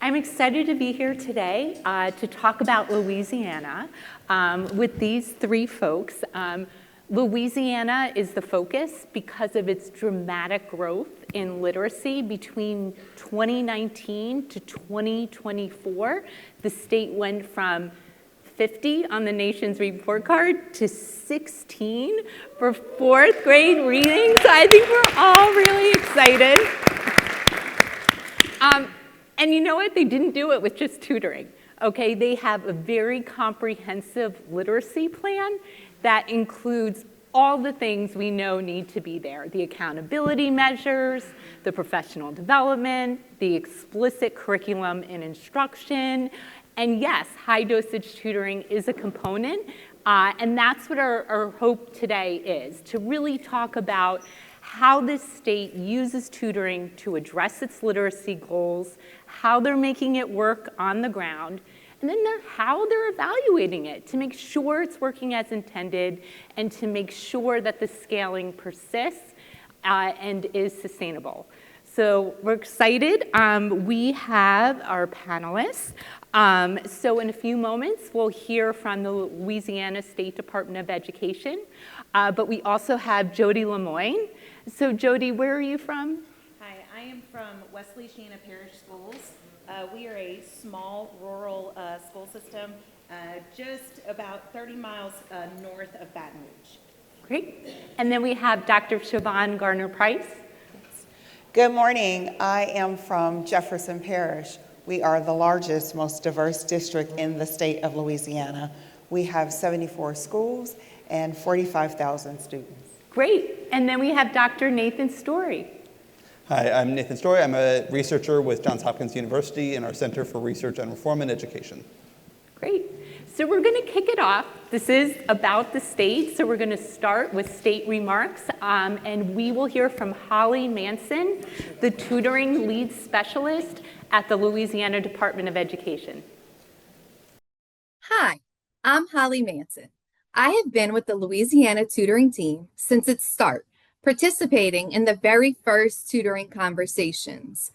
I'm excited to be here today to talk about Louisiana with these three folks. Louisiana is the focus because of its dramatic growth in literacy between 2019 to 2024. The state went from 50 on the nation's report card to 16 for fourth grade reading. So I think we're all really excited. And you know what? They didn't do it with just tutoring, okay? They have a very comprehensive literacy plan that includes all the things we know need to be there: the accountability measures, the professional development, the explicit curriculum and instruction, and yes, high dosage tutoring is a component, and that's what our hope today is, to really talk about how this state uses tutoring to address its literacy goals, how they're making it work on the ground, and then how they're evaluating it to make sure it's working as intended and to make sure that the scaling persists and is sustainable. So we're excited. We have our panelists. So in a few moments, we'll hear from the Louisiana State Department of Education, but we also have Jodi Lemoine. So Jodi, where are you from? Hi, I am from West Feliciana Parish Schools. We are a small rural school system just about 30 miles north of Baton Rouge. Great. And then we have Dr. Shavonne Garner-Price. Good morning. I am from Jefferson Parish. We are the largest, most diverse district in the state of Louisiana. We have 74 schools and 45,000 students. Great. And then we have Dr. Nathan Storey. Hi, I'm Nathan Storey. I'm a researcher with Johns Hopkins University in our Center for Research on Reform and Education. Great. So we're going to kick it off. This is about the state, so we're going to start with state remarks, and we will hear from Holly Manson, the tutoring lead specialist at the Louisiana Department of Education. Hi, I'm Holly Manson. I have been with the Louisiana tutoring team since its start, participating in the very first tutoring conversations.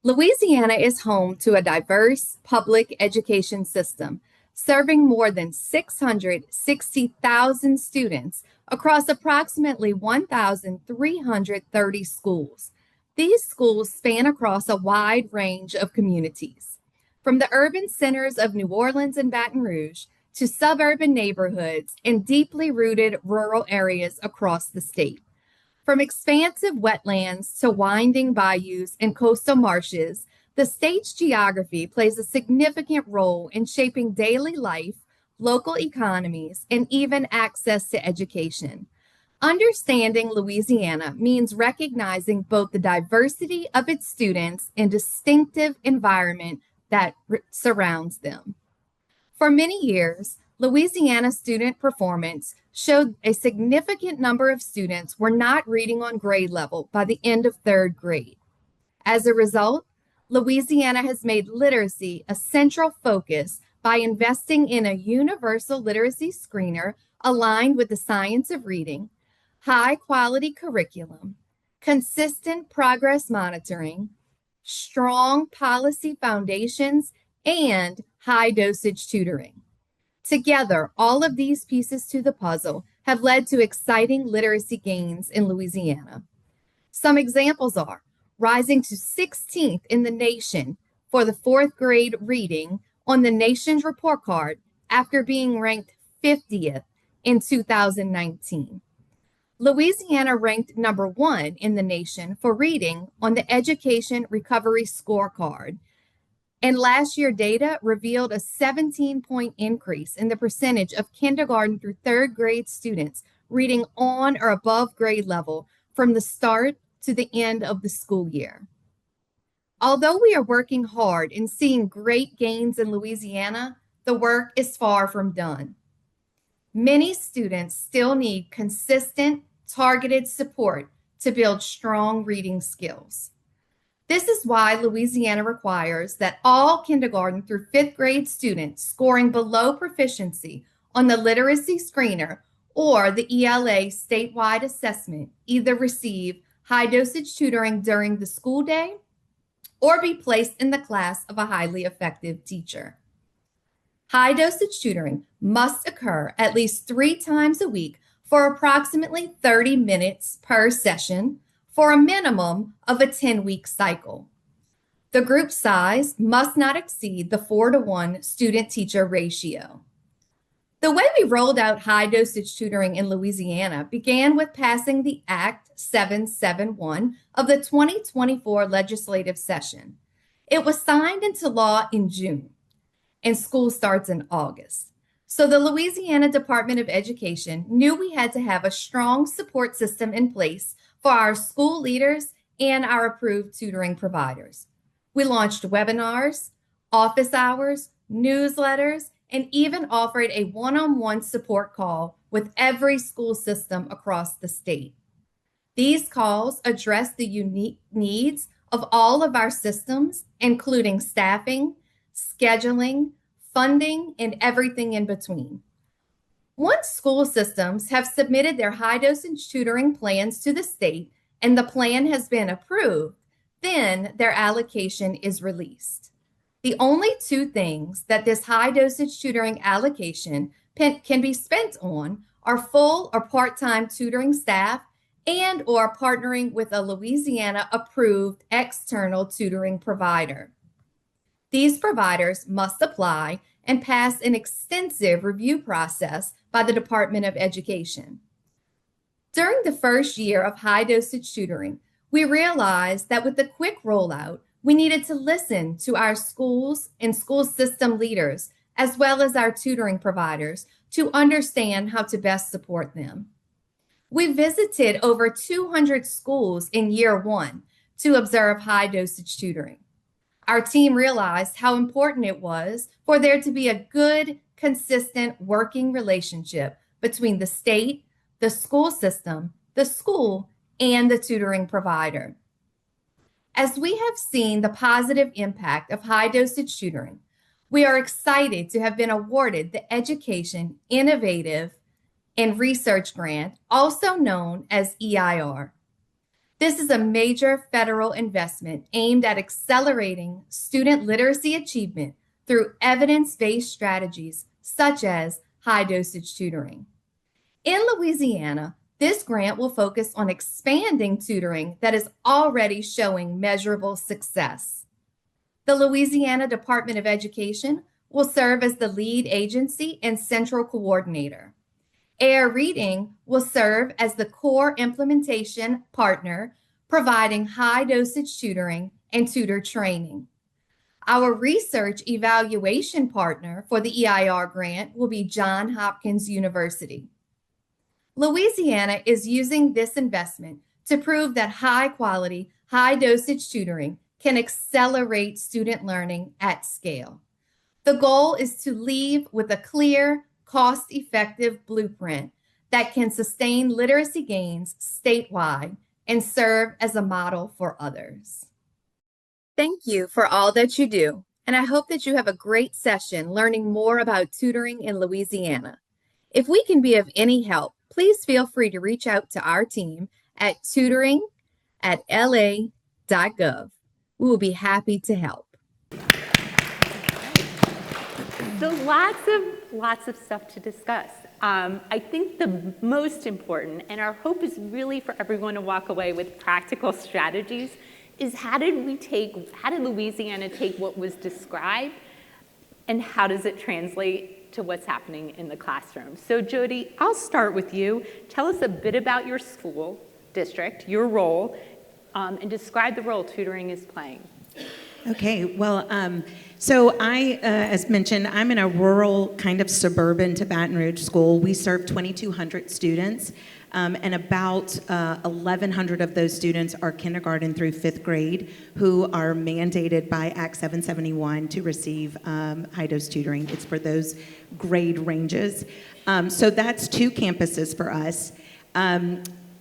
Louisiana is home to a diverse public education system, serving more than 660,000 students across approximately 1,330 schools. These schools span across a wide range of communities, from the urban centers of New Orleans and Baton Rouge to suburban neighborhoods and deeply rooted rural areas across the state. From expansive wetlands to winding bayous and coastal marshes, the state's geography plays a significant role in shaping daily life, local economies, and even access to education. Understanding Louisiana means recognizing both the diversity of its students and distinctive environment that surrounds them. For many years, Louisiana student performance showed a significant number of students were not reading on grade level by the end of third grade. As a result, Louisiana has made literacy a central focus by investing in a universal literacy screener aligned with the science of reading, high-quality curriculum, consistent progress monitoring, strong policy foundations, and high-dosage tutoring. Together, all of these pieces to the puzzle have led to exciting literacy gains in Louisiana. Some examples are rising to 16th in the nation for the fourth grade reading on the nation's report card after being ranked 50th in 2019. Louisiana ranked number 1 in the nation for reading on the Education Recovery Scorecard. And last year data revealed a 17-point increase in the percentage of kindergarten through third grade students reading on or above grade level from the start to the end of the school year. Although we are working hard and seeing great gains in Louisiana, the work is far from done. Many students still need consistent, targeted support to build strong reading skills. This is why Louisiana requires that all kindergarten through fifth grade students scoring below proficiency on the literacy screener or the ELA statewide assessment either receive high dosage tutoring during the school day or be placed in the class of a highly effective teacher. High dosage tutoring must occur at least 3 times a week for approximately 30 minutes per session for a minimum of a 10-week cycle. The group size must not exceed the 4-to-1 student-teacher ratio. The way we rolled out high dosage tutoring in Louisiana began with passing the Act 771 of the 2024 legislative session. It was signed into law in June, and school starts in August. So the Louisiana Department of Education knew we had to have a strong support system in place for our school leaders and our approved tutoring providers. We launched webinars, office hours, newsletters, and even offered a one-on-one support call with every school system across the state. These calls address the unique needs of all of our systems, including staffing, scheduling, funding, and everything in between. Once school systems have submitted their high dosage tutoring plans to the state and the plan has been approved, then their allocation is released. The only 2 things that this high dosage tutoring allocation can be spent on are full or part-time tutoring staff and or partnering with a Louisiana approved external tutoring provider. These providers must apply and pass an extensive review process by the Department of Education. During the first year of high dosage tutoring, we realized that with the quick rollout, we needed to listen to our schools and school system leaders, as well as our tutoring providers, to understand how to best support them. We visited over 200 schools in year 1 to observe high dosage tutoring. Our team realized how important it was for there to be a good, consistent working relationship between the state, the school system, the school, and the tutoring provider. As we have seen the positive impact of high dosage tutoring, we are excited to have been awarded the Education, Innovative, and Research Grant, also known as EIR. This is a major federal investment aimed at accelerating student literacy achievement through evidence-based strategies such as high dosage tutoring. In Louisiana, this grant will focus on expanding tutoring that is already showing measurable success. The Louisiana Department of Education will serve as the lead agency and central coordinator. Air Reading will serve as the core implementation partner, providing high dosage tutoring and tutor training. Our research evaluation partner for the EIR grant will be Johns Hopkins University. Louisiana is using this investment to prove that high-quality, high-dosage tutoring can accelerate student learning at scale. The goal is to leave with a clear, cost-effective blueprint that can sustain literacy gains statewide and serve as a model for others. Thank you for all that you do, and I hope that you have a great session learning more about tutoring in Louisiana. If we can be of any help, please feel free to reach out to our team at tutoring@la.gov. We will be happy to help. So lots of stuff to discuss. I think the most important, and our hope is really for everyone to walk away with practical strategies, is how did Louisiana take what was described and how does it translate to what's happening in the classroom? So Jodi, I'll start with you. Tell us a bit about your school district, your role, and describe the role tutoring is playing. Okay, well, so I, as mentioned, I'm in a rural, kind of suburban to Baton Rouge school. We serve 2,200 students, and about 1,100 of those students are kindergarten through 5th grade who are mandated by Act 771 to receive high-dose tutoring. It's for those grade ranges. So that's 2 campuses for us.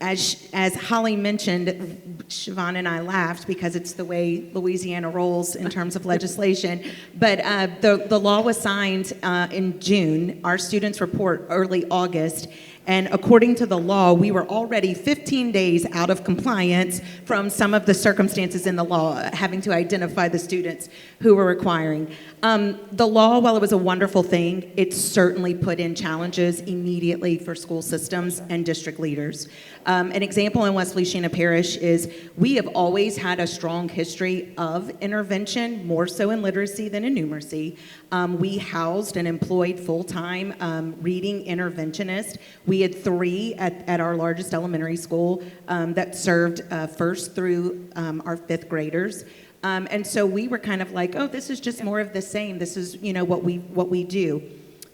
As Holly mentioned, Shavonne and I laughed because it's the way Louisiana rolls in terms of legislation. But the law was signed in June. Our students report early August. And according to the law, we were already 15 days out of compliance from some of the circumstances in the law, having to identify the students who were requiring. The law, while it was a wonderful thing, it certainly put in challenges immediately for school systems and district leaders. An example in West Feliciana Parish is we have always had a strong history of intervention, more so in literacy than in numeracy. We housed and employed full-time reading interventionists. We had 3 at our largest elementary school that served first through our 5th graders. And so we were kind of like, oh, this is just more of the same. This is, what we do.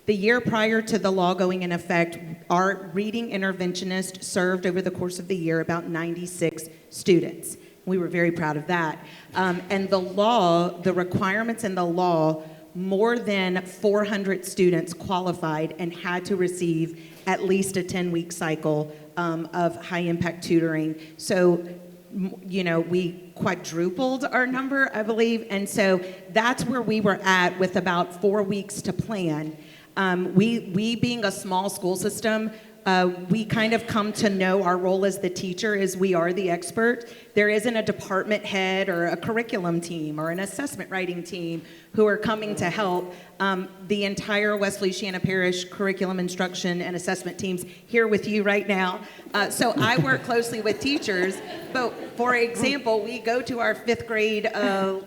The year prior to the law going in effect, our reading interventionist served over the course of the year about 96 students. We were very proud of that. And the law, the requirements in the law, more than 400 students qualified and had to receive at least a 10-week cycle of high-impact tutoring. So, we quadrupled our number, I believe. And so that's where we were at with about 4 weeks to plan. We being a small school system, we kind of come to know our role as the teacher is we are the expert. There isn't a department head or a curriculum team or an assessment writing team who are coming to help. The entire West Feliciana Parish curriculum instruction and assessment teams here with you right now. So I work closely with teachers, but for example, we go to our 5th grade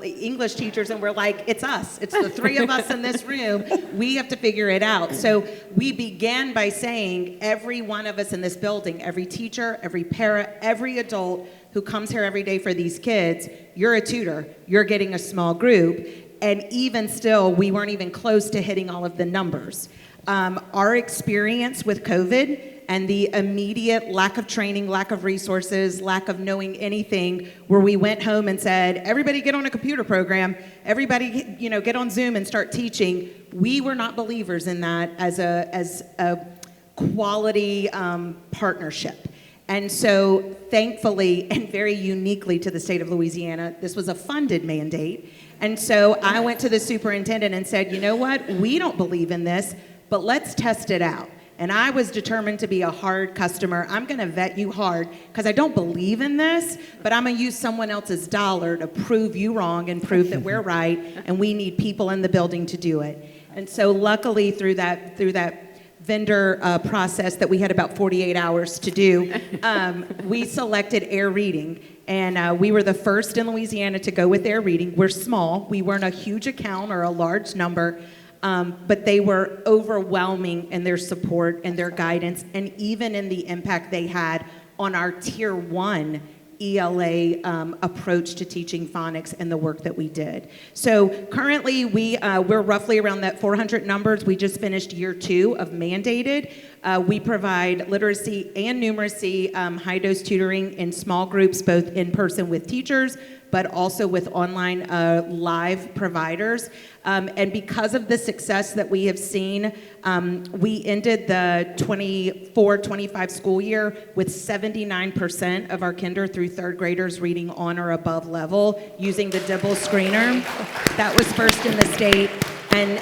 English teachers and we're like, it's us. It's the 3 of us in this room. We have to figure it out. So we began by saying every one of us in this building, every teacher, every para, every adult who comes here every day for these kids, you're a tutor. You're getting a small group. And even still, we weren't even close to hitting all of the numbers. Our experience with COVID and the immediate lack of training, lack of resources, lack of knowing anything, where we went home and said, everybody get on a computer program, everybody get on Zoom and start teaching. We were not believers in that as a quality partnership. And so thankfully, and very uniquely to the state of Louisiana, this was a funded mandate. And so I went to the superintendent and said, you know what, we don't believe in this, but let's test it out. And I was determined to be a hard customer. I'm gonna vet you hard because I don't believe in this, but I'm gonna use someone else's dollar to prove you wrong and prove that we're right, and we need people in the building to do it. And so luckily through that vendor process that we had about 48 hours to do, we selected Air Reading. And we were the first in Louisiana to go with Air Reading. We're small. We weren't a huge account or a large number, but they were overwhelming in their support and their guidance, and even in the impact they had on our Tier 1 ELA approach to teaching phonics and the work that we did. So currently we're roughly around that 400 numbers. We just finished year 2 of mandated. We provide literacy and numeracy high-dose tutoring in small groups, both in person with teachers, but also with online live providers. And because of the success that we have seen, we ended the 24-25 school year with 79% of our kinder through 3rd graders reading on or above level using the Dibble screener. That was first in the state. And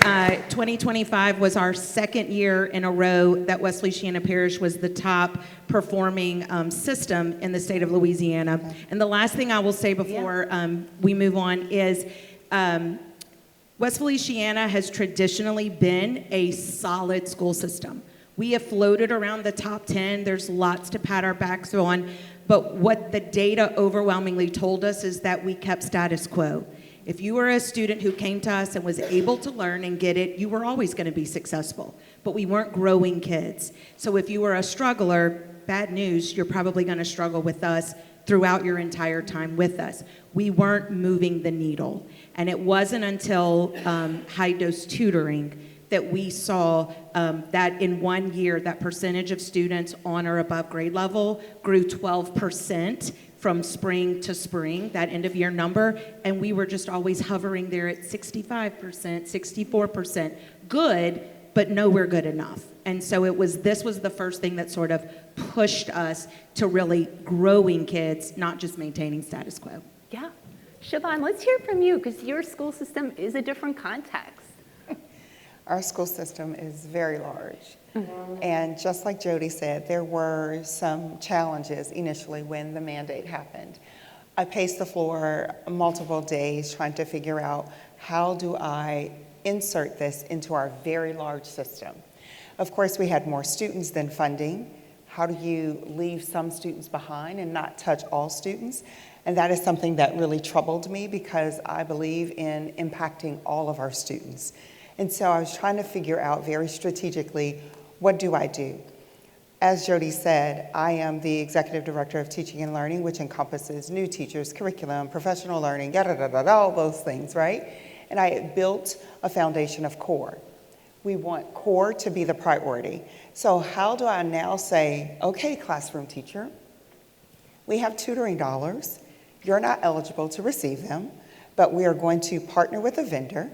2025 was our 2nd year in a row that West Feliciana Parish was the top performing system in the state of Louisiana. And the last thing I will say before we move on is West Feliciana has traditionally been a solid school system. We have floated around the top 10. There's lots to pat our backs on. But what the data overwhelmingly told us is that we kept status quo. If you were a student who came to us and was able to learn and get it, you were always going to be successful. But we weren't growing kids. So if you were a struggler, bad news, you're probably going to struggle with us throughout your entire time with us. We weren't moving the needle. And it wasn't until high-dose tutoring that we saw that in 1 year, that percentage of students on or above grade level grew 12% from spring to spring, that end of year number, and we were just always hovering there at 65%, 64%. Good, but nowhere good enough. And so this was the first thing that sort of pushed us to really growing kids, not just maintaining status quo. Yeah. Shavonne, let's hear from you, because your school system is a different context. Our school system is very large. And just like Jodi said, there were some challenges initially when the mandate happened. I paced the floor multiple days trying to figure out how do I insert this into our very large system. Of course, we had more students than funding. How do you leave some students behind and not touch all students? And that is something that really troubled me because I believe in impacting all of our students. And so I was trying to figure out very strategically, what do I do? As Jodi said, I am the Executive Director of Teaching and Learning, which encompasses new teachers, curriculum, professional learning, all those things, right? And I had built a foundation of core. We want core to be the priority. So how do I now say, okay, classroom teacher, we have tutoring dollars. You're not eligible to receive them, but we are going to partner with a vendor.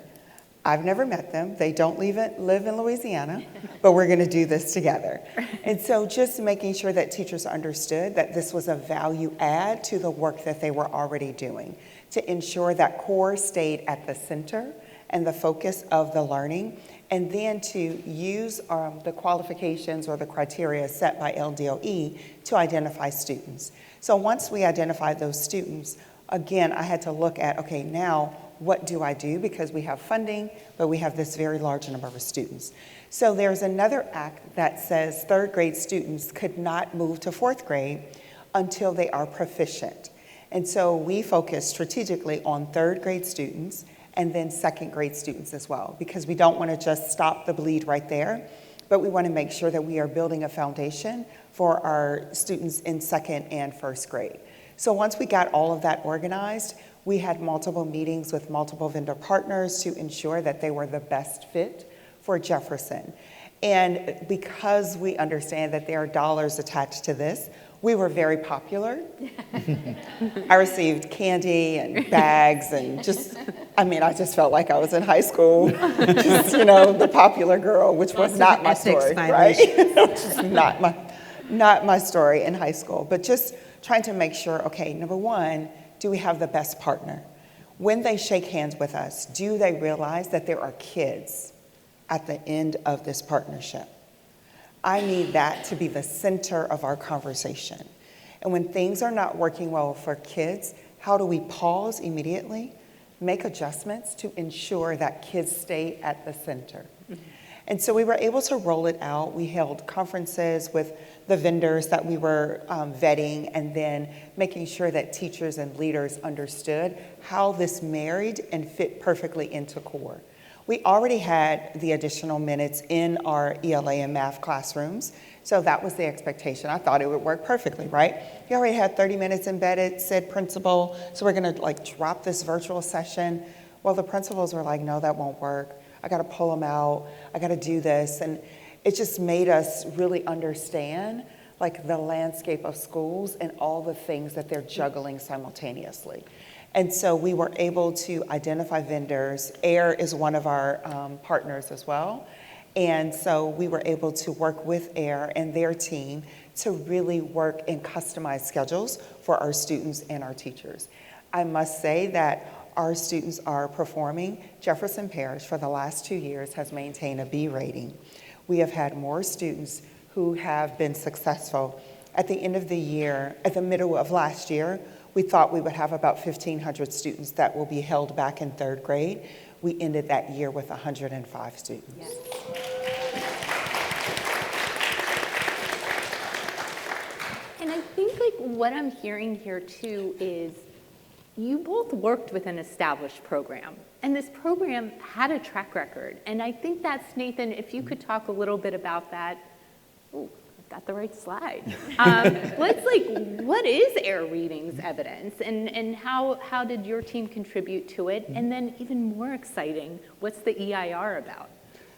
I've never met them. They don't live in Louisiana, but we're going to do this together. And so just making sure that teachers understood that this was a value add to the work that they were already doing to ensure that core stayed at the center and the focus of the learning, and then to use the qualifications or the criteria set by LDOE to identify students. So once we identified those students, again, I had to look at, okay, now what do I do? Because we have funding, but we have this very large number of students. So there's another act that says third grade students could not move to fourth grade until they are proficient. And so we focus strategically on third grade students and then second grade students as well, because we don't want to just stop the bleed right there, but we want to make sure that we are building a foundation for our students in second and first grade. So once we got all of that organized, we had multiple meetings with multiple vendor partners to ensure that they were the best fit for Jefferson. And because we understand that there are dollars attached to this, we were very popular. I received candy and bags and I just felt like I was in high school. Just, the popular girl, which was not my story, right? Which is not my story in high school. But just trying to make sure, okay, number one, do we have the best partner? When they shake hands with us, do they realize that there are kids at the end of this partnership? I need that to be the center of our conversation. And when things are not working well for kids, how do we pause immediately, make adjustments to ensure that kids stay at the center? And so we were able to roll it out. We held conferences with the vendors that we were vetting, and then making sure that teachers and leaders understood how this married and fit perfectly into core. We already had the additional minutes in our ELA and math classrooms, so that was the expectation. I thought it would work perfectly, right? We already had 30 minutes embedded, said principal, so we're gonna drop this virtual session. Well, the principals were like, no, that won't work. I gotta pull them out, I gotta do this. And it just made us really understand the landscape of schools and all the things that they're juggling simultaneously. And so we were able to identify vendors. AIR is one of our partners as well. And so we were able to work with AIR and their team to really work in customized schedules for our students and our teachers. I must say that our students are performing. Jefferson Parish for the last 2 years has maintained a B rating. We have had more students who have been successful. At the end of the year, at the middle of last year, we thought we would have about 1,500 students that will be held back in third grade. We ended that year with 105 students. Yes. And I think what I'm hearing here too is you both worked with an established program, and this program had a track record. And I think that's, Nathan, if you could talk a little bit about that. Oh, I've got the right slide. What is AIR Readings evidence, and how did your team contribute to it? And then even more exciting, what's the EIR about?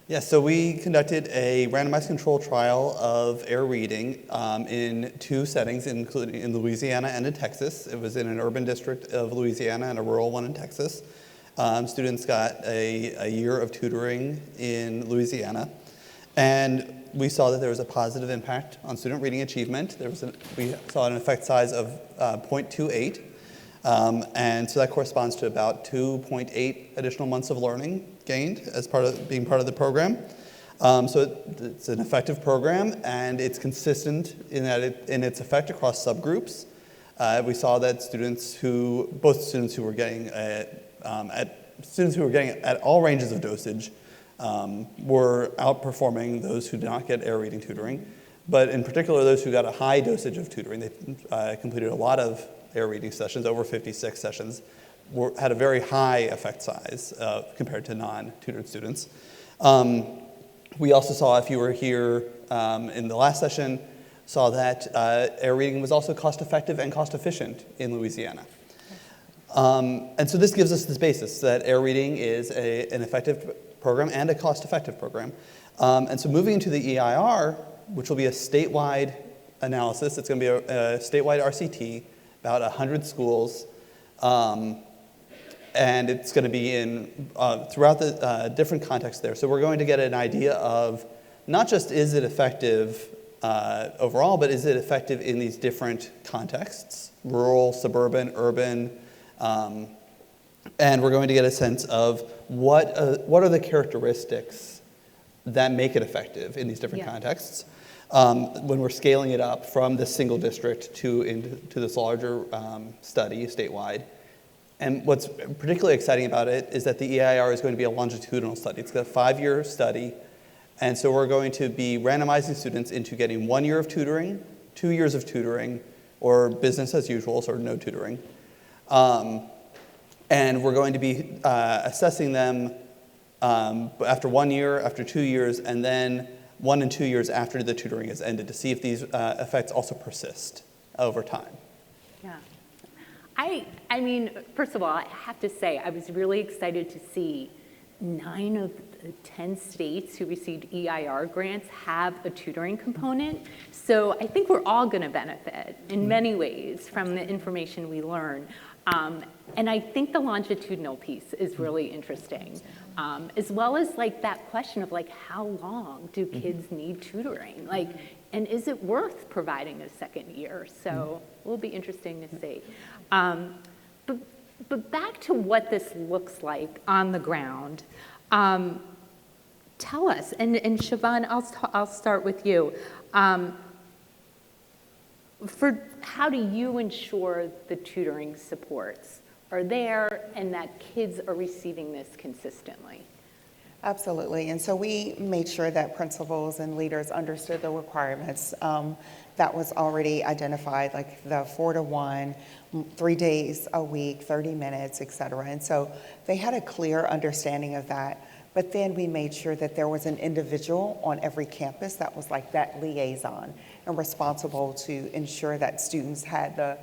Yeah, so we conducted a randomized control trial of AIR reading in 2 settings, including in Louisiana and in Texas. It was in an urban district of Louisiana and a rural one in Texas. Students got a year of tutoring in Louisiana, and we saw that there was a positive impact on student reading achievement. We saw an effect size of 0.28. And so that corresponds to about 2.8 additional months of learning gained as part of being part of the program. So it's an effective program, and it's consistent in its effect across subgroups. We saw that both students who were getting at all ranges of dosage were outperforming those who did not get air reading tutoring. But in particular, those who got a high dosage of tutoring, they completed a lot of air reading sessions, over 56 sessions, had a very high effect size compared to non-tutored students. We also saw, if you were here in the last session, saw that air reading was also cost-effective and cost-efficient in Louisiana. And so this gives us this basis that air reading is an effective program and a cost-effective program. And so moving into the EIR, which will be a statewide analysis, it's going to be a statewide RCT, about 100 schools, and it's going to be in throughout the different contexts there. So we're going to get an idea of not just is it effective overall, but is it effective in these different contexts, rural, suburban, urban, and we're going to get a sense of what are the characteristics that make it effective in these different contexts when we're scaling it up from this single district to this larger study statewide. And what's particularly exciting about it is that the EIR is going to be a longitudinal study. It's a 5-year study. And so we're going to be randomizing students into getting 1 year of tutoring, 2 years of tutoring, or business as usual, so no tutoring. And we're going to be assessing them after 1 year, after 2 years, and then 1 and 2 years after the tutoring has ended to see if these effects also persist over time. Yeah. I mean, first of all, I have to say, I was really excited to see 9 of the 10 states who received EIR grants have a tutoring component. So I think we're all going to benefit in many ways from the information we learn. And I think the longitudinal piece is really interesting, as well as like that question of like, how long do kids need tutoring? Like, and is it worth providing a second year? So it will be interesting to see. But back to what this looks like on the ground. Tell us, and Shavonne, I'll start with you. For how do you ensure the tutoring supports are there and that kids are receiving this consistently? Absolutely, and so we made sure that principals and leaders understood the requirements that was already identified, like the 4 to 1, 3 days a week, 30 minutes, et cetera. And so they had a clear understanding of that. But then we made sure that there was an individual on every campus that was like that liaison and responsible to ensure that students had the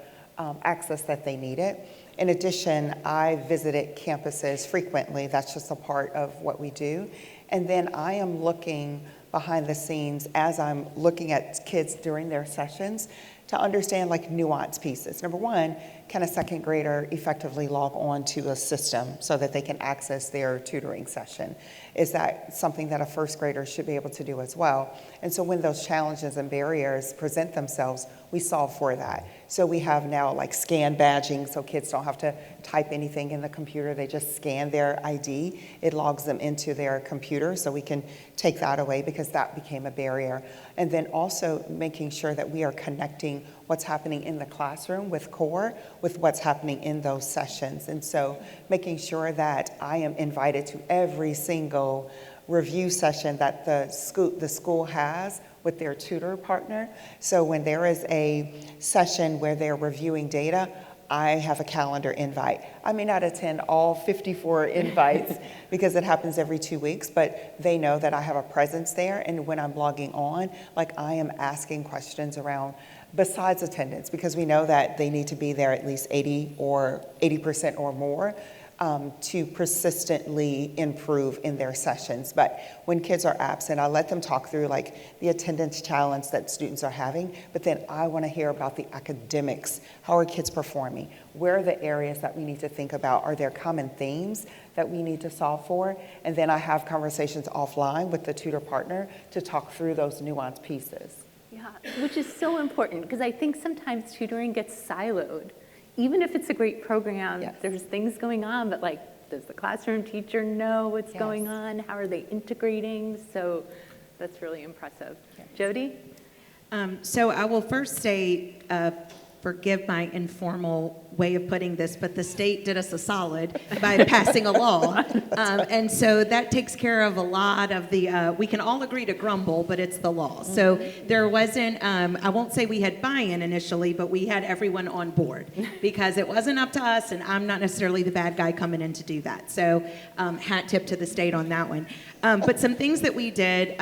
access that they needed. In addition, I visited campuses frequently. That's just a part of what we do. And then I am looking behind the scenes as I'm looking at kids during their sessions to understand like nuance pieces. Number one, can a second grader effectively log on to a system so that they can access their tutoring session? Is that something that a first grader should be able to do as well? And so when those challenges and barriers present themselves, we solve for that. So we have now like scan badging, so kids don't have to type anything in the computer. They just scan their ID. It logs them into their computer, so we can take that away because that became a barrier. And then also making sure that we are connecting what's happening in the classroom with core with what's happening in those sessions. And so making sure that I am invited to every single review session that the school has with their tutor partner. So when there is a session where they're reviewing data, I have a calendar invite. I may not attend all 54 invites because it happens every 2 weeks, but they know that I have a presence there. And when I'm logging on, like I am asking questions around besides attendance, because we know that they need to be there at least 80% or more to persistently improve in their sessions. But when kids are absent, I let them talk through like the attendance challenge that students are having, but then I want to hear about the academics. How are kids performing? Where are the areas that we need to think about? Are there common themes that we need to solve for? And then I have conversations offline with the tutor partner to talk through those nuanced pieces. Yeah, which is so important because I think sometimes tutoring gets siloed. even if it's a great program, Yes. there's things going on, but like, does the classroom teacher know what's going Yes. on? How are they integrating? So that's really impressive. Jodi? So I will first say, forgive my informal way of putting this, but the state did us a solid by passing a law. And so that takes care of a lot of the, we can all agree to grumble, but it's the law. So there wasn't, I won't say we had buy-in initially, but we had everyone on board because it wasn't up to us, and I'm not necessarily the bad guy coming in to do that. So hat tip to the state on that one. But some things that we did,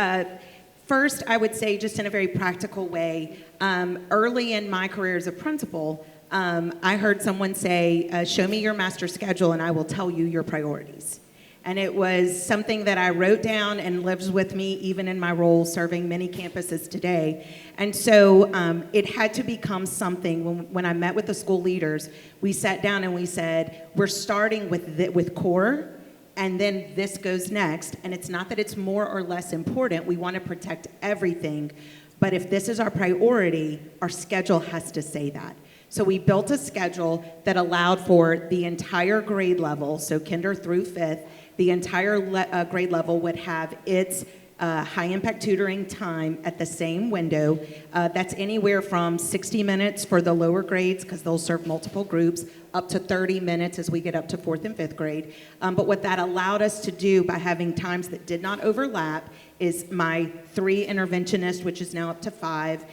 first, I would say just in a very practical way, early in my career as a principal, I heard someone say, show me your master schedule and I will tell you your priorities. And it was something that I wrote down and lives with me even in my role serving many campuses today. And so it had to become something, when I met with the school leaders, we sat down and we said, we're starting with core, and then this goes next. And it's not that it's more or less important. We want to protect everything. But if this is our priority, our schedule has to say that. So we built a schedule that allowed for the entire grade level, so kinder through fifth, the entire grade level would have its high-impact tutoring time at the same window. That's anywhere from 60 minutes for the lower grades, because they'll serve multiple groups, up to 30 minutes as we get up to fourth and fifth grade. But what that allowed us to do by having times that did not overlap is my 3 interventionists, which is now up to 5,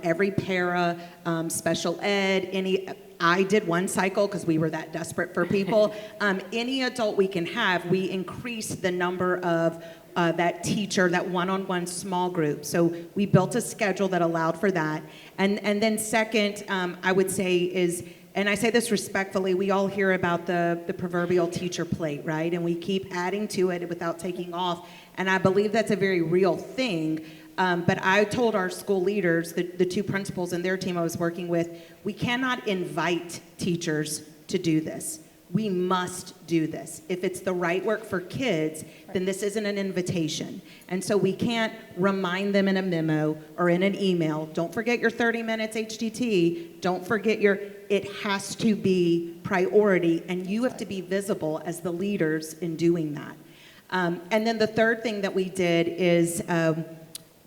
every para, special ed, I did 1 cycle because we were that desperate for people. Any adult we can have, we increase the number of that teacher, that one-on-one small group. So we built a schedule that allowed for that. And then second, I would say is, and I say this respectfully, we all hear about the proverbial teacher plate, right? And we keep adding to it without taking off. And I believe that's a very real thing. But I told our school leaders, the 2 principals and their team I was working with, we cannot invite teachers to do this. We must do this. If it's the right work for kids, then this isn't an invitation. And so we can't remind them in a memo or in an email, don't forget your 30 minutes HTT, don't forget it has to be priority, and you have to be visible as the leaders in doing that. And then the third thing that we did is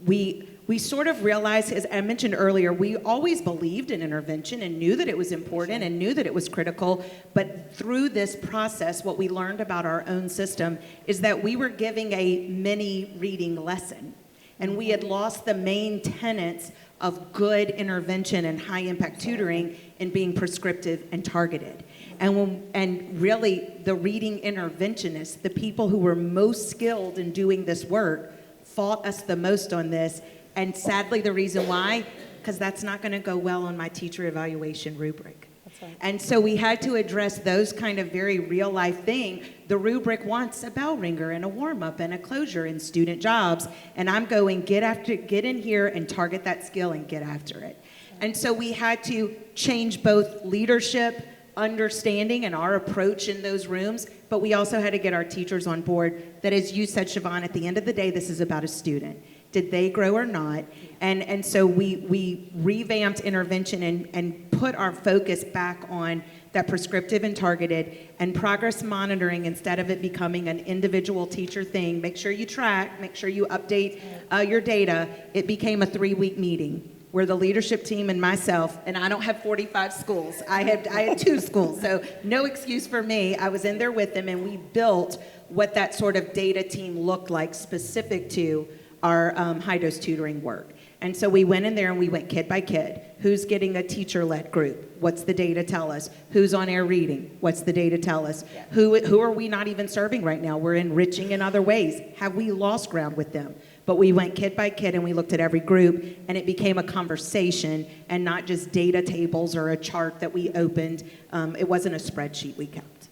we sort of realized, as I mentioned earlier, we always believed in intervention and knew that it was important and knew that it was critical, but through this process, what we learned about our own system is that we were giving a mini reading lesson, and we had lost the main tenets of good intervention and high-impact tutoring in being prescriptive and targeted. And really, the reading interventionists, the people who were most skilled in doing this work, fought us the most on this. And sadly, the reason why, because that's not going to go well on my teacher evaluation rubric. That's right. And so we had to address those kind of very real life things. The rubric wants a bell ringer and a warm up and a closure in student jobs. And I'm going, get in here and target that skill and get after it. And so we had to change both leadership, understanding, and our approach in those rooms, but we also had to get our teachers on board that, as you said, Shavonne, at the end of the day, this is about a student. Did they grow or not? And so we revamped intervention and put our focus back on that prescriptive and targeted, and progress monitoring, instead of it becoming an individual teacher thing. Make sure you track, make sure you update your data. It became a 3-week meeting where the leadership team and myself, and I don't have 45 schools, I had 2 schools, so no excuse for me. I was in there with them, and we built what that sort of data team looked like specific to our high-dose tutoring work. And so we went in there and we went kid by kid. Who's getting a teacher-led group? What's the data tell us? Who's on air reading? What's the data tell us? Yeah. Who are we not even serving right now? We're enriching in other ways. Have we lost ground with them? But we went kid by kid and we looked at every group, and it became a conversation and not just data tables or a chart that we opened. It wasn't a spreadsheet we kept.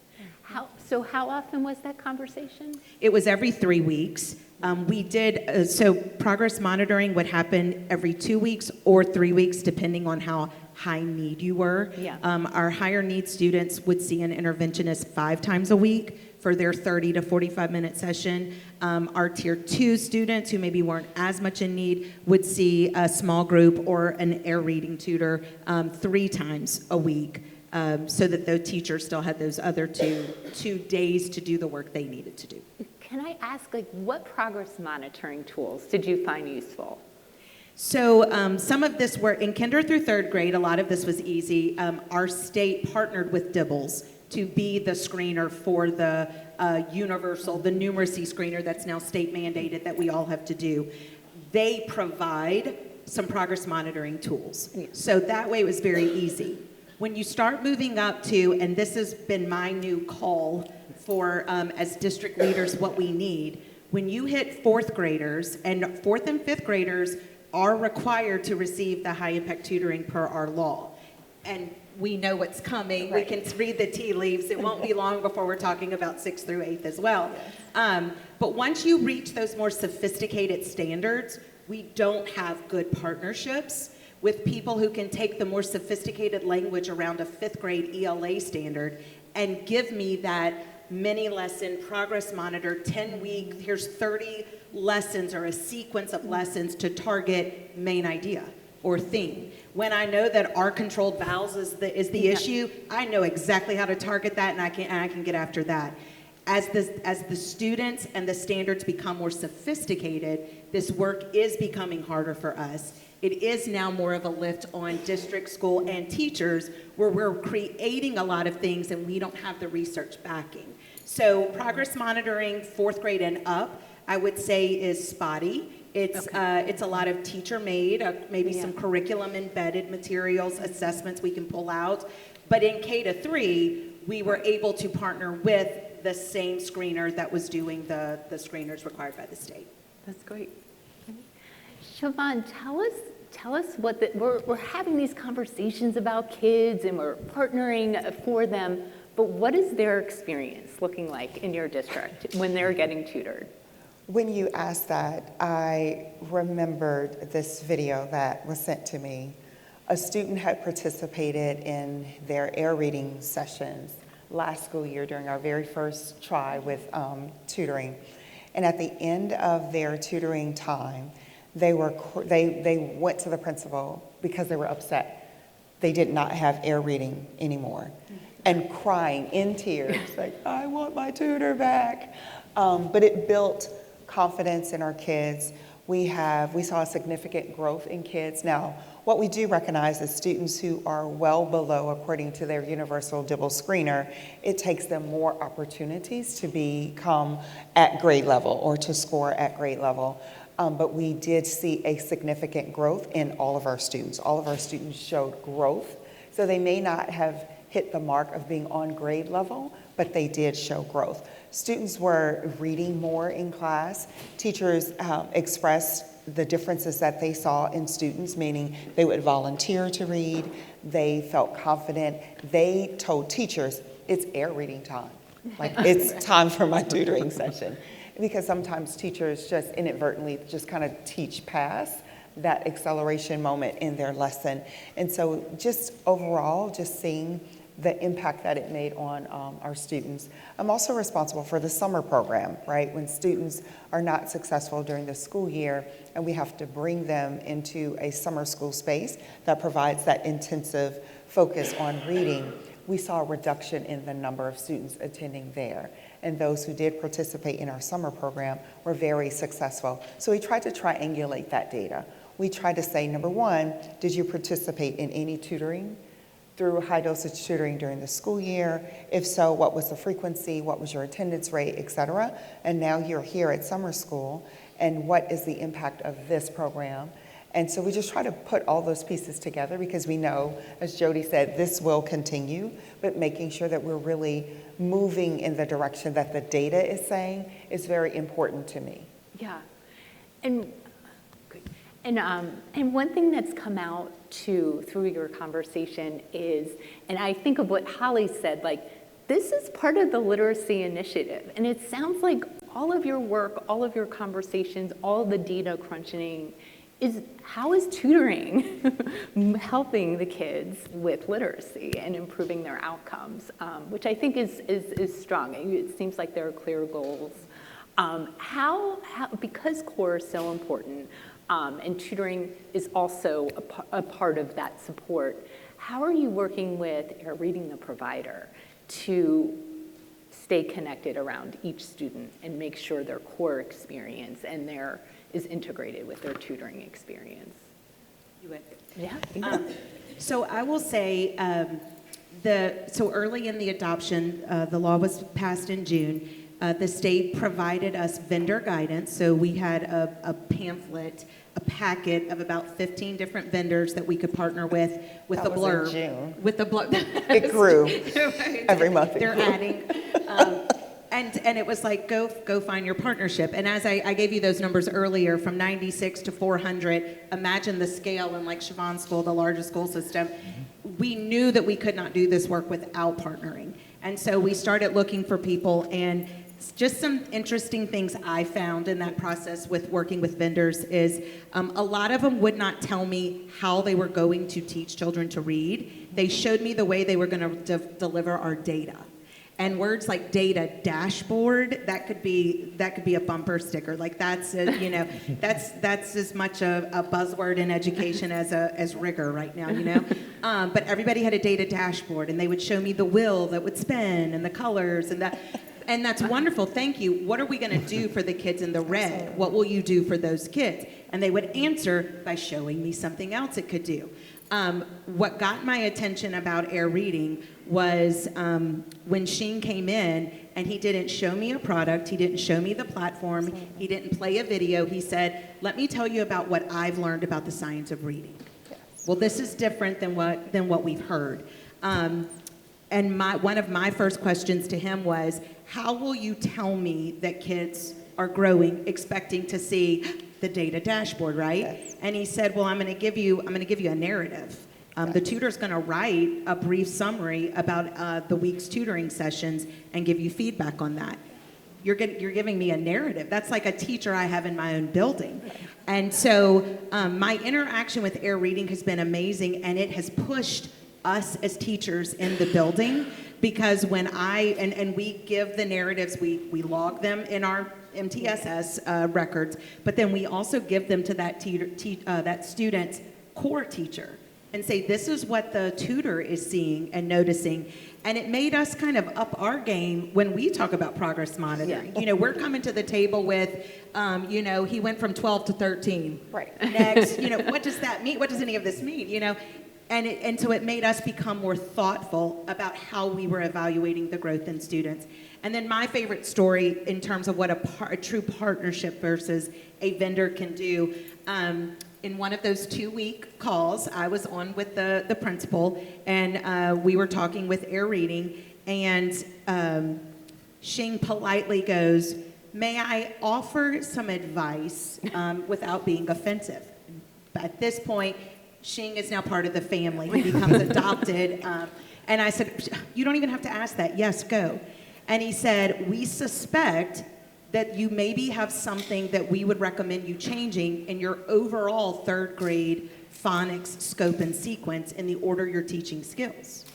So how often was that conversation? It was every 3 weeks. We did, so progress monitoring would happen every 2 weeks or 3 weeks, depending on how high need you were. Yeah. Our higher need students would see an interventionist 5 times a week for their 30 to 45 minute session. Our tier 2 students who maybe weren't as much in need would see a small group or an air reading tutor 3 times a week. so that the teachers still had those other two days to do the work they needed to do. Can I ask, like, what progress monitoring tools did you find useful? So some of this work in kinder through third grade, a lot of this was easy. Our state partnered with Dibbles to be the screener for the universal, the numeracy screener that's now state mandated that we all have to do. They provide some progress monitoring tools. Yeah. So that way it was very easy. When you start moving up to, and this has been my new call for as district leaders, what we need, when you hit fourth graders, and fourth and fifth graders are required to receive the high impact tutoring per our law. And we know what's coming. Right. We can read the tea leaves. It won't be long before we're talking about 6th through 8th as well. But once you reach those more sophisticated standards, we don't have good partnerships with people who can take the more sophisticated language around a 5th grade ELA standard and give me that mini lesson progress monitor, 10-week, here's 30 lessons or a sequence of lessons to target main idea or theme. When I know that our controlled vowels is the issue, I know exactly how to target that, and I can get after that. As the students and the standards become more sophisticated, this work is becoming harder for us. It is now more of a lift on district, school, and teachers, where we're creating a lot of things and we don't have the research backing. So progress monitoring, 4th grade and up, I would say is spotty. It's a lot of teacher-made, maybe some curriculum-embedded materials, assessments we can pull out. But in K-3, we were able to partner with the same screener that was doing the screeners required by the state. That's great. Shavonne, tell us what we're having these conversations about kids and we're partnering for them, but what is their experience looking like in your district when they're getting tutored? When you asked that, I remembered this video that was sent to me. A student had participated in their air reading sessions last school year during our very first try with tutoring. And at the end of their tutoring time, they went to the principal because they were upset. They did not have air reading anymore. And crying in tears, like, I want my tutor back. But it built confidence in our kids. We saw a significant growth in kids. Now, what we do recognize is students who are well below, according to their universal Dibble screener, it takes them more opportunities to become at grade level or to score at grade level. But we did see a significant growth in all of our students. All of our students showed growth. So they may not have hit the mark of being on grade level, but they did show growth. Students were reading more in class. Teachers expressed the differences that they saw in students, meaning they would volunteer to read, they felt confident. They told teachers, it's air reading time. Like, it's time for my tutoring session. Because sometimes teachers just inadvertently just kind of teach past that acceleration moment in their lesson. And so just overall, just seeing the impact that it made on our students. I'm also responsible for the summer program, right? When students are not successful during the school year and we have to bring them into a summer school space that provides that intensive focus on reading, we saw a reduction in the number of students attending there. And those who did participate in our summer program were very successful. So we tried to triangulate that data. We tried to say, number one, did you participate in any tutoring through high dosage tutoring during the school year? If so, what was the frequency? What was your attendance rate, et cetera? And now you're here at summer school, and what is the impact of this program? And so we just try to put all those pieces together because we know, as Jodi said, this will continue, but making sure that we're really moving in the direction that the data is saying is very important to me. Yeah, and one thing that's come out too through your conversation is, and I think of what Holly said, like, this is part of the literacy initiative, and it sounds like all of your work, all of your conversations, all the data crunching is how is tutoring helping the kids with literacy and improving their outcomes, which I think is strong. It seems like there are clear goals. How because core is so important, and tutoring is also a part of that support, how are you working with or reading the provider to stay connected around each student and make sure their core experience and their is integrated with their tutoring experience? You would. Yeah. So I will say, so early in the adoption, the law was passed in June. The state provided us vendor guidance. So we had a pamphlet, a packet of about 15 different vendors that we could partner with a That was in blurb. June. With the blurb. It grew every month. They're adding. And it was like, go find your partnership. And as I gave you those numbers earlier, from 96 to 400, imagine the scale in like Shavonne School, the largest school system. We knew that we could not do this work without partnering. And so we started looking for people, and just some interesting things I found in that process with working with vendors is a lot of them would not tell me how they were going to teach children to read. They showed me the way they were going to deliver our data. And words like data dashboard, that could be a bumper sticker. Like that's as much a buzzword in education as rigor right now, you know. But everybody had a data dashboard, and they would show me the wheel that would spin and the colors and that. And that's wonderful, thank you. What are we gonna do for the kids in the red? What will you do for those kids? And they would answer by showing me something else it could do. What got my attention about air reading was when Sheen came in and he didn't show me a product, he didn't show me the platform, he didn't play a video, he said, let me tell you about what I've learned about the science of reading. Yes. Well, this is different than what we've heard. And one of my first questions to him was, how will you tell me that kids are growing expecting to see the data dashboard, right? Yes. And he said, well, I'm going to give you a narrative. The tutor's going to write a brief summary about the week's tutoring sessions and give you feedback on that. You're giving me a narrative. That's like a teacher I have in my own building. And so my interaction with air reading has been amazing, and it has pushed us as teachers in the building, because when and we give the narratives, we log them in our MTSS records, but then we also give them to that student's core teacher and say, this is what the tutor is seeing and noticing. And it made us kind of up our game when we talk about progress monitoring. Yeah. You know, we're coming to the table with, he went from 12 to 13. Right. Next, what does that mean? What does any of this mean? And so it made us become more thoughtful about how we were evaluating the growth in students. And then my favorite story in terms of what a true partnership versus a vendor can do, in one of those 2-week calls, I was on with the principal, and we were talking with air reading, and Shing politely goes, may I offer some advice without being offensive? At this point, Shing is now part of the family. He becomes adopted. And I said, you don't even have to ask that. Yes, go. And he said, we suspect that you maybe have something that we would recommend you changing in your overall 3rd grade phonics scope and sequence in the order you're teaching skills.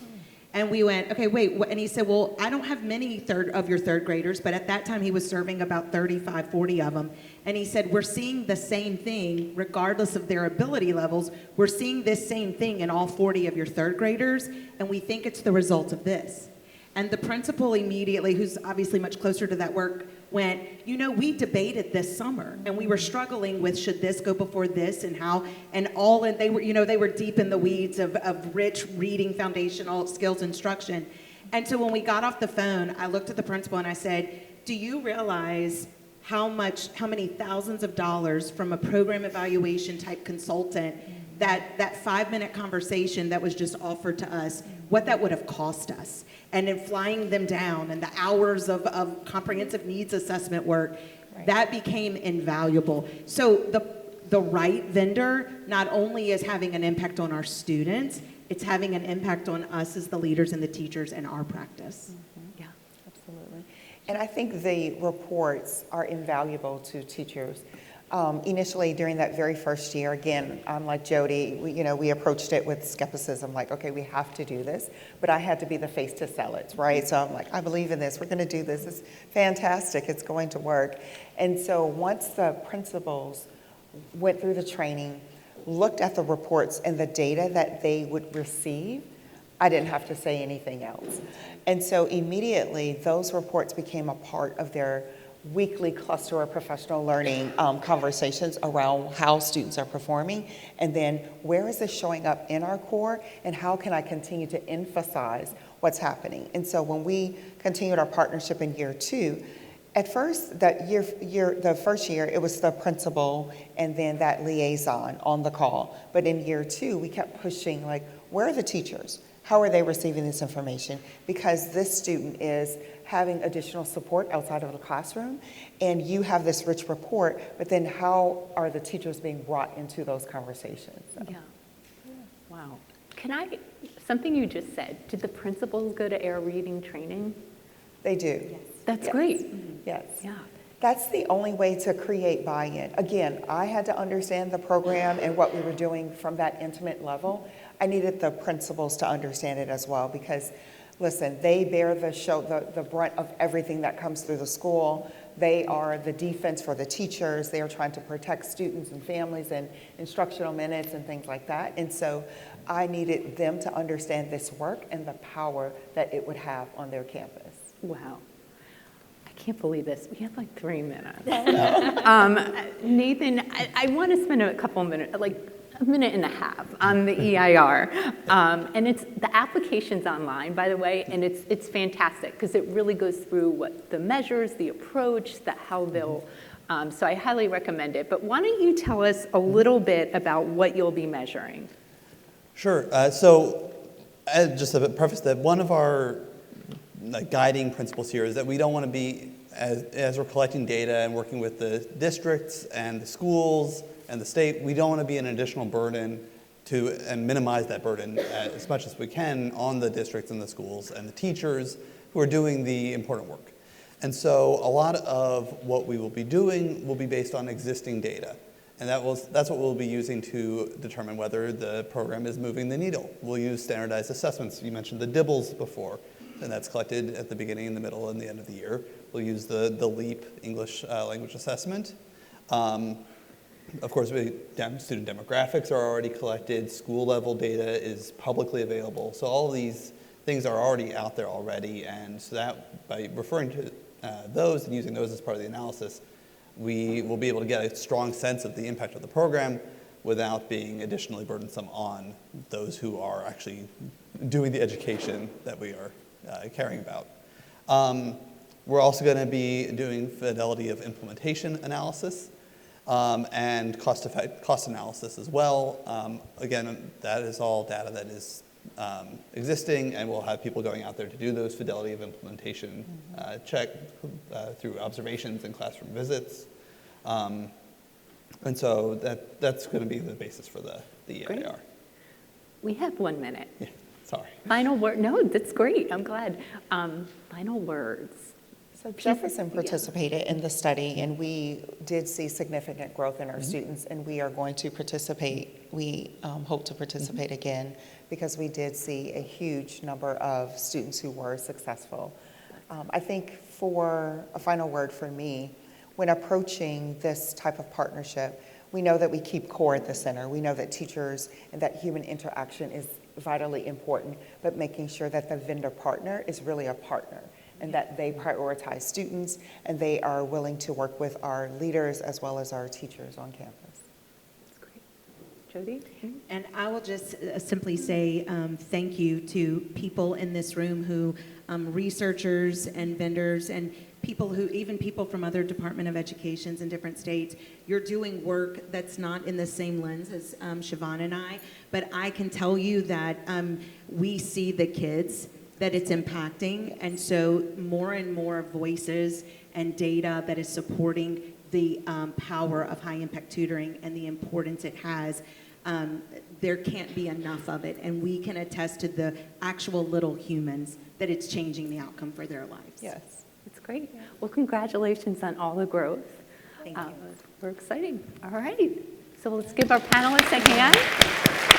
And we went, okay, wait. And he said, well, I don't have many of your 3rd graders, but at that time he was serving about 35, 40 of them. And he said, we're seeing the same thing regardless of their ability levels. We're seeing this same thing in all 40 of your 3rd graders, and we think it's the result of this. And the principal immediately, who's obviously much closer to that work, went, we debated this summer, and we were struggling with, should this go before this, and how, and they were deep in the weeds of rich reading foundational skills instruction. And so when we got off the phone, I looked at the principal and I said, do you realize how many thousands of dollars from a program evaluation type consultant, that 5-minute conversation that was just offered to us, what that would have cost us? And in flying them down and the hours of comprehensive needs assessment work, right, that became invaluable. So the right vendor not only is having an impact on our students, it's having an impact on us as the leaders and the teachers in our practice. Mm-hmm. Yeah, absolutely. And I think the reports are invaluable to teachers. Initially, during that very first year, again, like Jodi, we approached it with skepticism, like, okay, we have to do this, but I had to be the face to sell it, right? So I'm like, I believe in this, we're gonna do this, it's fantastic, it's going to work. And so once the principals went through the training, looked at the reports and the data that they would receive, I didn't have to say anything else. And so immediately, those reports became a part of their weekly cluster of professional learning conversations around how students are performing, and then where is this showing up in our core, and how can I continue to emphasize what's happening. And so when we continued our partnership in year 2, at first, the first year, it was the principal and then that liaison on the call. But in year 2, we kept pushing, like, where are the teachers? How are they receiving this information? Because this student is having additional support outside of the classroom, and you have this rich report, but then how are the teachers being brought into those conversations? So. Yeah. Wow. Something you just said, did the principals go to air reading training? They do. Yes. That's Yes. great. Yes. Yeah. That's the only way to create buy-in. Again, I had to understand the program and what we were doing from that intimate level. I needed the principals to understand it as well, because, listen, they bear the brunt of everything that comes through the school. They are the defense for the teachers. They are trying to protect students and families and instructional minutes and things like that. And so I needed them to understand this work and the power that it would have on their campus. Wow. I can't believe this. We have like 3 minutes. Nathan, I want to spend a couple minutes, like a minute and a half on the EIR. And the application's online, by the way, and it's fantastic because it really goes through what the measures, the approach, how they'll, so I highly recommend it. But why don't you tell us a little bit about what you'll be measuring? Sure. So just to preface that, one of our guiding principles here is that we don't want to be, as we're collecting data and working with the districts and the schools and the state, we don't want to be an additional burden and minimize that burden as much as we can on the districts and the schools and the teachers who are doing the important work. And so a lot of what we will be doing will be based on existing data. And that's what we'll be using to determine whether the program is moving the needle. We'll use standardized assessments. You mentioned the DIBELS before, and that's collected at the beginning, in the middle, and the end of the year. We'll use the LEAP English language assessment. Of course, student demographics are already collected. School level data is publicly available. So all of these things are already out there already. And so that, by referring to those and using those as part of the analysis, we will be able to get a strong sense of the impact of the program without being additionally burdensome on those who are actually doing the education that we are caring about. We're also going to be doing fidelity of implementation analysis and cost analysis as well. Again, that is all data that is existing, and we'll have people going out there to do those fidelity of implementation check through observations and classroom visits. And so that's going to be the basis for the EIR. Great. We have 1 minute. Yeah, sorry. Final word. No, that's great. I'm glad. Final words. So Jefferson participated in the study, and we did see significant growth in our students, and we are going to participate. We hope to participate again, because we did see a huge number of students who were successful. I think for a final word for me, when approaching this type of partnership, we know that we keep core at the center. We know that teachers and that human interaction is vitally important, but making sure that the vendor partner is really a partner, and that they prioritize students, and they are willing to work with our leaders as well as our teachers on campus. That's great. Jodi? And I will just simply say thank you to people in this room who, researchers and vendors and even people from other Department of Educations in different states. You're doing work that's not in the same lens as Shavonne and I, but I can tell you that we see the kids that it's impacting, and so more and more voices and data that is supporting the power of high impact tutoring and the importance it has. There can't be enough of it, and we can attest to the actual little humans that it's changing the outcome for their lives. Yes. That's great. Well, congratulations on all the growth. Thank you. We're exciting. All right. So let's give our panelists a hand.